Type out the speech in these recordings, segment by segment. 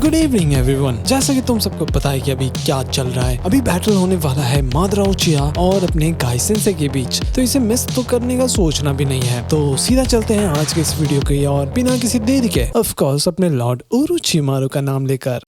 Good evening everyone. जैसा कि तुम सबको पता है कि अभी क्या चल रहा है, अभी बैटल होने वाला है मादरा उचिहा और अपने गाई सेंसेई के बीच, तो इसे मिस तो करने का सोचना भी नहीं है। तो सीधा चलते हैं आज के इस वीडियो की और बिना किसी देरी के ऑफ कोर्स अपने लॉर्ड ओरोचिमारू का नाम लेकर।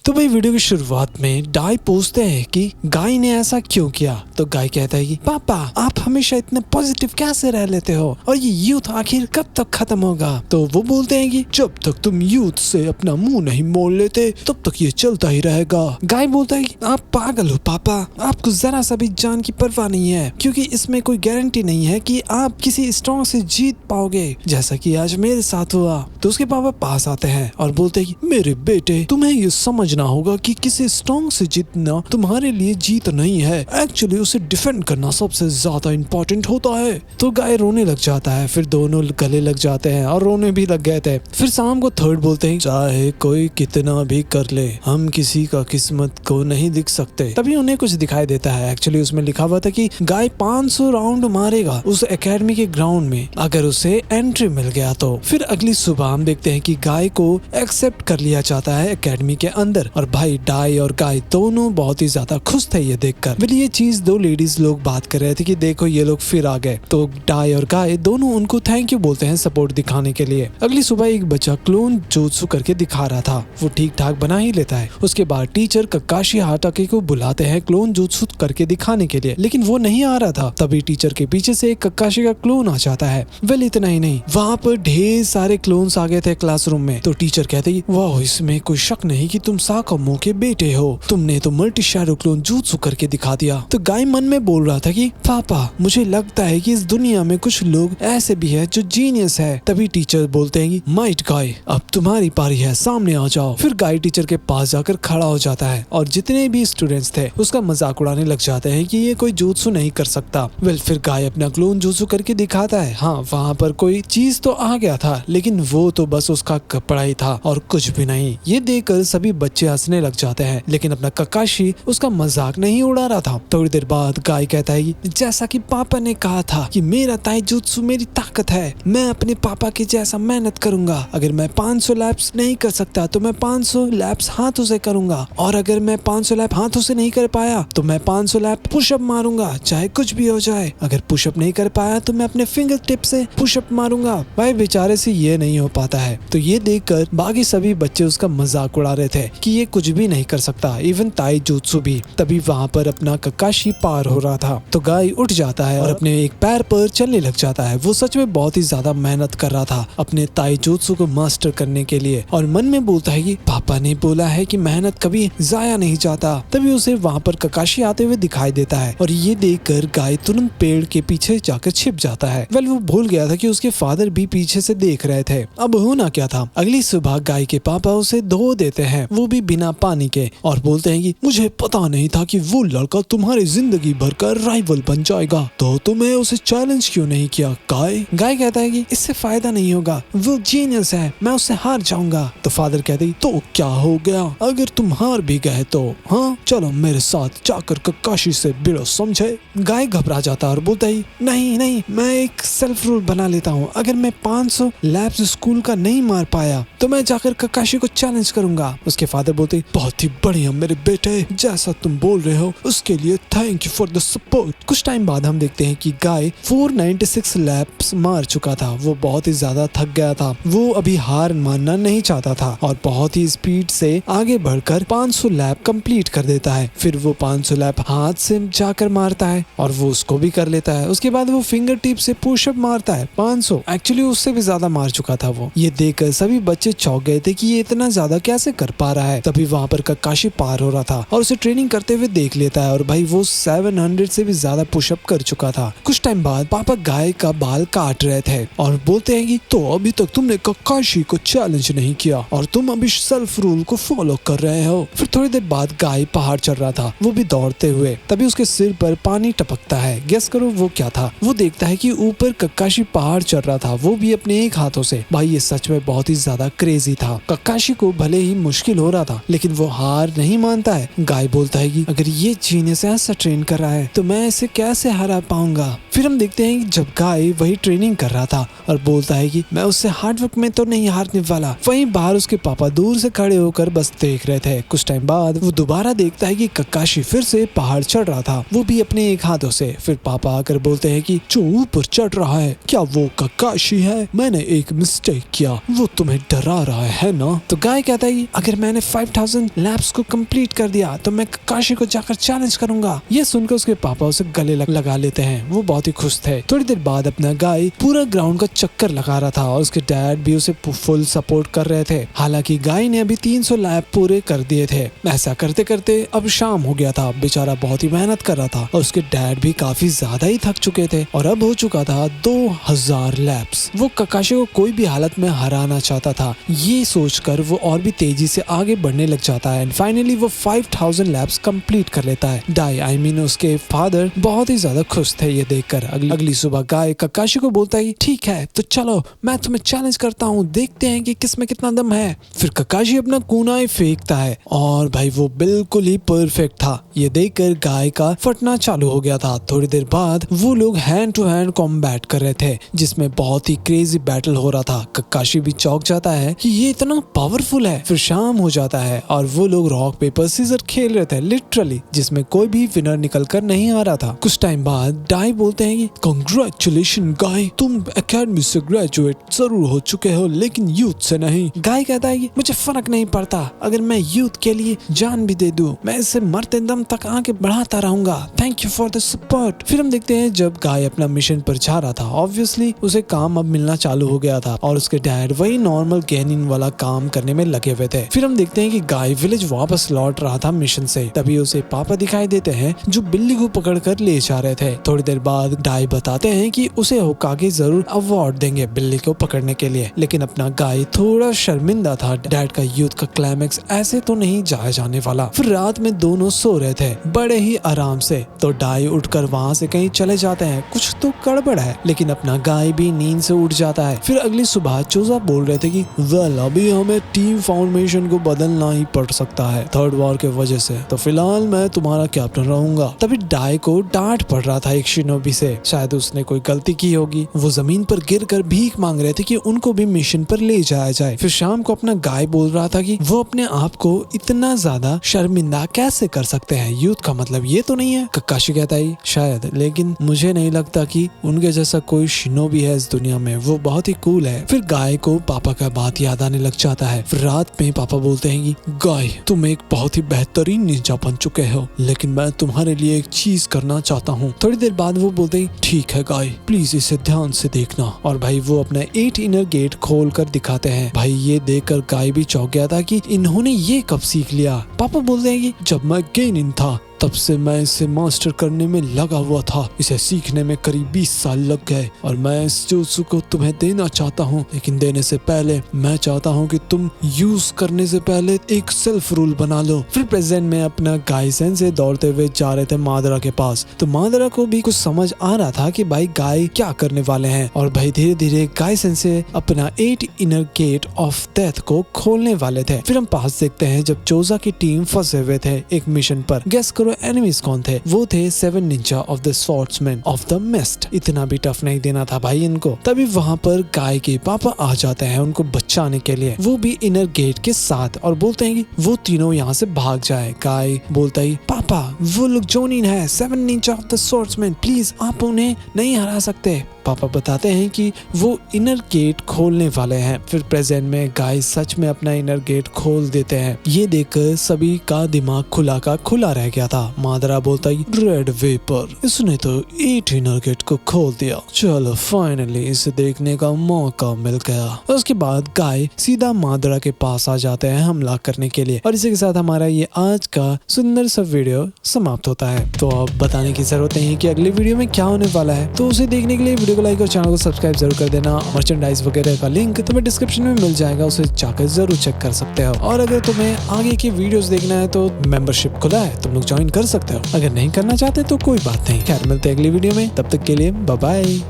तो भाई वीडियो की शुरुआत में डाई पूछते हैं कि गाय ने ऐसा क्यों किया। तो गाय कहता है कि पापा आप हमेशा इतने पॉजिटिव कैसे रह लेते हो और ये यूथ आखिर कब तक खत्म होगा। तो वो बोलते हैं कि जब तक तुम यूथ से अपना मुंह नहीं मोड़ लेते तब तक ये चलता ही रहेगा। गाय बोलता है कि आप पागल हो पापा, आपको जरा सा भी जान की परवाह नहीं है, क्योंकि इसमें कोई गारंटी नहीं है कि आप किसी स्ट्रॉन्ग से जीत पाओगे, जैसा कि आज मेरे साथ हुआ। तो उसके पापा पास आते हैं और बोलते हैं कि मेरे बेटे तुम्हें ये समझना होगा कि किसी स्ट्रॉन्ग से जीतना तुम्हारे लिए जीत नहीं है, एक्चुअली उसे डिफेंड करना सबसे ज्यादा इम्पोर्टेंट होता है। तो गाय रोने लग जाता है, फिर दोनों गले लग जाते हैं और रोने भी लग गए थे। फिर शाम को थर्ड बोलते हैं चाहे कोई कितना भी कर ले हम किसी का किस्मत को नहीं दिख सकते। तभी उन्हें कुछ दिखाई देता है, एक्चुअली उसमें लिखा हुआ था कि गाय 500 राउंड मारेगा उस एकेडमी के ग्राउंड में अगर उसे एंट्री मिल गया तो। फिर अगली सुबह हम देखते हैं कि गाय को एक्सेप्ट कर लिया जाता है एकेडमी के अंदर, और भाई डाई और गाय दोनों बहुत ही ज्यादा खुश थे ये देखकर। फिर ये चीज दो लेडीज लोग बात कर रहे थे कि देखो ये लोग फिर आ गए। तो डाई और गाय दोनों उनको थैंक यू बोलते हैं सपोर्ट दिखाने के लिए। अगली सुबह एक बच्चा क्लोन जोत्सु करके दिखा रहा था, वो ठीक ठाक बना ही लेता है। उसके बाद टीचर ककाशी हाटाके को बुलाते हैं क्लोन जोत्सु करके दिखाने के लिए, लेकिन वो नहीं आ रहा था। तभी टीचर के पीछे से एक ककाशी का क्लोन आ जाता है। वेल इतना ही नहीं, वहाँ पर ढेर सारे क्लोन्स आ गए थे क्लासरूम में। तो टीचर कहते वाह इसमें कोई शक नहीं कि तुम साकामो के बेटे हो, तुमने तो मल्टी शैडो क्लोन जुत्सु करके दिखा दिया। तो गाय मन में बोल रहा था कि पापा मुझे लगता है कि इस दुनिया में कुछ लोग ऐसे भी है जो जीनियस है। तभी टीचर बोलते हैं कि माइट गाय अब तुम्हारी पारी है, सामने आ जाओ। फिर गाय टीचर के पास जाकर खड़ा हो जाता है और जितने भी स्टूडेंट्स थे उसका मजाक उड़ाने लग जाते हैं कि ये कोई जुत्सु नहीं कर सकता। वेल फिर गाय अपना क्लोन जुत्सु करके दिखाता है। हाँ वहाँ पर कोई चीज तो आ गया था, लेकिन वो तो बस उसका कपड़ा ही था और कुछ भी नहीं। ये देखकर सभी बच्चे हंसने लग जाते हैं, लेकिन अपना ककाशी उसका मजाक नहीं उड़ा रहा था। थोड़ी देर बाद गाय कहता है कि जैसा कि पापा ने कहा था कि मेरा ताइजुत्सु मेरी ताकत है, मैं अपने पापा के जैसा मेहनत करूंगा। अगर मैं 500 लैप्स नहीं कर सकता तो मैं 500 लैप्स हाथों से करूंगा, और अगर मैं 500 लैप हाथों से नहीं कर पाया तो मैं 500 लैप पुशअप मारूंगा, चाहे कुछ भी हो जाए। अगर पुशअप नहीं कर पाया तो मैं अपने फिंगर टिप से पुशअप मारूंगा। भाई बेचारे से ये नहीं हो पाता है। तो ये देखकर बाकी सभी बच्चे उसका मजाक उड़ा रहे थे कि ये कुछ भी नहीं कर सकता, इवन ताइजुत्सु भी। तभी वहाँ पर अपना ककाशी पार हो रहा था। तो गाय उठ जाता है और अपने एक पैर पर चलने लग जाता है। वो सच में बहुत ही ज्यादा मेहनत कर रहा था अपने ताइजुत्सु को मास्टर करने के लिए, और मन में बोलता है कि पापा ने बोला है कि मेहनत कभी जाया नहीं जाता। तभी उसे वहाँ पर ककाशी आते हुए दिखाई देता है, और ये देखकर गाय तुरंत पेड़ के पीछे जाकर छिप जाता है। वेल वो भूल गया था कि उसके फादर भी पीछे से देख रहे थे। अब होना क्या था, अगली सुबह गाय के पापा उसे धो देते हैं, वो भी बिना पानी के, और बोलते हैं कि मुझे पता नहीं था कि वो लड़का तुम्हारी जिंदगी भर का राइवल बन जाएगा, तो तुम्हें उसे चैलेंज क्यों नहीं किया गाय। गाय कहता है कि इससे फायदा नहीं होगा, वो जीनियस है, मैं उससे हार जाऊंगा। तो फादर कहते हैं तो क्या हो गया, अगर तुम हार भी गए तो हाँ चलो मेरे साथ जाकर ककाशी से भिड़ो, समझे। गाय घबरा जाता है और बोलता है नहीं नहीं, मैं एक सेल्फ रूल बना लेता हूँ, अगर मैं 500 लैप्स स्कूल का नहीं मार पाया तो मैं जाकर ककाशी को चैलेंज करूंगा। उसके फादर बोलते बहुत ही बढ़िया मेरे बेटे, जैसा तुम बोल रहे हो उसके लिए thank you for the support. कुछ टाइम बाद हम देखते हैं कि गाय 496 लैप्स मार चुका था। वो बहुत ही ज्यादा थक गया था, वो अभी हार मानना नहीं चाहता था और बहुत ही स्पीड से आगे बढ़कर 500 लैप कंप्लीट कर देता है। फिर वो 500 लैप हाथ से जाकर मारता है और वो उसको भी कर लेता है। उसके बाद वो फिंगर टिप से पुशअप मारता है 500, एक्चुअली उससे भी ज्यादा मार चुका था वो। ये देखकर सभी बच्चे चौंक गए थे कि ये इतना ज्यादा कैसे कर पा रहा है। तभी वहाँ पर ककाशी पार हो रहा था और उसे ट्रेनिंग करते हुए देख लेता है, और भाई वो 700 से भी ज्यादा पुशअप कर चुका था। कुछ टाइम बाद पापा गाय का बाल काट रहे थे और बोलते हैं कि तो अभी तक तुमने ककाशी को चैलेंज नहीं किया और तुम अभी सेल्फ रूल को फॉलो कर रहे हो। फिर थोड़ी देर बाद गाय पहाड़ चढ़ रहा था, वो भी दौड़ते हुए। तभी उसके सिर पर पानी टपकता है, गेस करो वो क्या था। वो देखता है कि ऊपर ककाशी पहाड़ चढ़ रहा था, वो भी अपने एक हाथों से। भाई ये सच में बहुत ही ज्यादा क्रेजी था। ककाशी को भले ही मुश्किल हो रहा था, लेकिन वो हार नहीं मानता है। गाय बोलता है कि अगर ये जीनियस ऐसा ट्रेन कर रहा है तो मैं इसे कैसे हरा पाऊंगा। फिर हम देखते हैं कि जब गाय वही ट्रेनिंग कर रहा था और बोलता है कि मैं उससे हार्डवर्क में तो नहीं हारने वाला। वहीं बाहर उसके पापा दूर से खड़े होकर बस देख रहे थे। कुछ टाइम बाद वो दोबारा देखता है कि ककाशी फिर से पहाड़ चढ़ रहा था, वो भी अपने एक हाथों से। फिर पापा आकर बोलते हैं कि जो ऊपर चढ़ रहा है क्या वो ककाशी है? मैंने एक मिस्टेक किया, वो तुम्हें डरा रहा है ना? तो गाय कहता है कि अगर मैंने 5000 लैप्स को कंप्लीट कर दिया तो मैं ककाशी को जाकर चैलेंज करूंगा। ये सुनकर उसके पापा उसे गले लगा लेते हैं। वो बहुत ही खुश थे। थोड़ी देर बाद अपना गाय पूरा ग्राउंड का चक्कर लगा रहा था और उसके डैड भी उसे फुल सपोर्ट कर रहे थे। हालांकि गाय ने अभी 300 लैप पूरे कर दिए थे। ऐसा करते करते अब शाम हो गया था। बेचारा बहुत ही मेहनत कर रहा था और उसके डैड भी काफी ज्यादा ही थक चुके थे और अब हो चुका था 2000 लैप्स। वो ककाशी को कोई भी हालत में हराना चाहता था। ये सोचकर वो और भी तेजी से आगे बढ़ने लग जाता है। फाइनली वो 5000 लैप्स कंप्लीट कर लेता है। डाई उसके फादर बहुत ही ज्यादा खुश थे ये देखकर। अगली सुबह गाय ककाशी को बोलता है ठीक है तो चलो मैं तुम्हें चैलेंज करता हूँ, देखते हैं कि किसमें कितना दम है। फिर ककाशी अपना कुनाई फेंकता है और भाई वो बिल्कुल ही परफेक्ट था। ये देखकर गाय का फटना चालू हो गया था। थोड़ी देर बाद वो लोग हैंड टू हैंड कॉम्बैट कर रहे थे जिसमें बहुत ही क्रेजी बैटल हो रहा था। ककाशी भी चौंक जाता है कि ये इतना पावरफुल है। फिर शाम हो जाता है और वो लोग रॉक पेपर सीजर खेल रहे थे लिटरली, जिसमें कोई भी विनर निकल कर नहीं आ रहा था। कुछ टाइम बाद डाई बोलते हैं कि कांग्रेचुलेशन गाय, तुम एकेडमी से ग्रेजुएट जरूर हो चुके हो लेकिन यूथ से नहीं। गाय कहता है कि मुझे फर्क नहीं पड़ता, अगर मैं यूथ के लिए जान भी दे दूं मैं इसे मरते दम तक आगे बढ़ाता रहूंगा। Thank you for the support. फिर हम देखते हैं जब गाय अपना मिशन पर जा रहा था, ऑब्वियसली उसे काम अब मिलना चालू हो गया था और उसके डैड वही नॉर्मल गेनिंग वाला काम करने में लगे हुए थे। फिर हम देखते हैं कि गाय विलेज वापस लौट रहा था मिशन से। तभी उसे पापा दिखाई देते हैं जो बिल्ली को पकड़कर ले जा रहे थे। थोड़ी देर बाद डाई बताते हैं कि उसे होकागे जरूर अवार्ड देंगे बिल्ली को पकड़ने के लिए, लेकिन अपना गाय थोड़ा शर्मिंदा था। डैड का यूथ का क्लाइमेक्स ऐसे तो नहीं जाया जाने वाला। फिर रात में दोनों सो रहे थे बड़े ही आराम से, तो डाई उठकर वहाँ से कहीं चले जाते हैं। कुछ तो गड़बड़ है, लेकिन अपना गाय भी नींद से उठ जाता है। फिर अगली सुबह चोजा बोल रहे थे कि वेल अभी हमें टीम फॉर्मेशन को बदलना ही पड़ सकता है थर्ड वॉर के वजह से, तो फिलहाल मैं तुम्हारा कैप्टन रहूंगा। तभी डाई को डांट पड़ रहा था एक शिनोबी से, शायद उसने कोई गलती की होगी। वो जमीन पर गिरकर भीख मांग रहे थे कि उनको भी मिशन पर ले जाया जाए। फिर शाम को अपना गाय बोल रहा था कि वो अपने आप को इतना ज्यादा शर्मिंदा कैसे कर सकते हैं, यूथ का मतलब ये तो नहीं है। ककाशी कहता है शायद, लेकिन मुझे नहीं लगता कि उनके जैसा कोई शिनोबी है इस दुनिया में, वो बहुत ही कूल है। फिर गाय को पापा का बात याद आने लग जाता है। फिर रात में पापा बोलते हैं कि गाय तुम एक बहुत ही बेहतरीन निंजा बन चुके हो, लेकिन मैं तुम्हारे लिए एक चीज करना चाहता हूँ। थोड़ी देर बाद वो बोलते हैं ठीक है गाय, प्लीज इसे ध्यान से देखना। और भाई वो अपना 8 इनर गेट खोल कर दिखाते हैं। भाई ये देखकर गाय भी चौंक गया था कि इन्होंने ये कब सीख लिया। पापा बोलते हैं कि जब मैं गेनिन था तब से मैं इसे मास्टर करने में लगा हुआ था, इसे सीखने में करीब 20 साल लग गए और मैं इस jutsu को तुम्हें देना चाहता हूँ, लेकिन देने से पहले मैं चाहता हूँ कि तुम यूज करने से पहले एक सेल्फ रूल बना लो। फिर प्रेजेंट में अपना गाय से दौड़ते हुए जा रहे थे मादरा के पास, तो मादरा को भी कुछ समझ आ रहा था कि भाई गाय क्या करने वाले हैं। और भाई धीरे धीरे गाय से अपना 8 इनर गेट ऑफ डेथ को खोलने वाले थे। फिर हम पास देखते हैं जब चोजा की टीम फंसे हुए थे एक मिशन पर। गेस करो एनिमीज कौन थे? वो थे 7 Ninja of the swordsman of the mist. इतना भी टफ नहीं देना था भाई इनको। तभी वहाँ पर गाय के पापा आ जाते हैं उनको बचाने के लिए, वो भी इनर गेट के साथ, और बोलते हैं कि वो तीनों यहाँ से भाग जाए। गाय बोलता ही पापा वो लोग जोनिन है 7 Ninja of the swordsman, please आप उन्हें नहीं हरा सकते। पापा बताते हैं कि वो इनर गेट खोलने वाले हैं। फिर प्रेजेंट में गाय सच में अपना इनर गेट खोल देते हैं। ये देखकर सभी का दिमाग खुला का खुला रह गया था। मादरा बोलता है रेड वेपर, इसने तो 8 इनर गेट को खोल दिया, चलो फाइनली इसे देखने का मौका मिल गया। उसके बाद गाय सीधा मादरा के पास आ जाते हैं हमला करने के लिए। और इसी के साथ हमारा ये आज का सुंदर सा वीडियो समाप्त होता है। तो अब बताने की जरूरत नहीं है कि अगले वीडियो में क्या होने वाला है, तो उसे देखने के लिए वीडियो को लाइक और चैनल को सब्सक्राइब जरूर कर देना। मर्चेंडाइज वगैरह का लिंक तुम्हें डिस्क्रिप्शन में मिल जाएगा, उसे जाकर जरूर चेक कर सकते हो। और अगर तुम्हें आगे की वीडियोस देखना है तो मेंबरशिप खुला है, तुम लोग ज्वाइन कर सकते हो। अगर नहीं करना चाहते तो कोई बात नहीं। खैर मिलते हैं अगली वीडियो में, तब तक के लिए बाय बाय।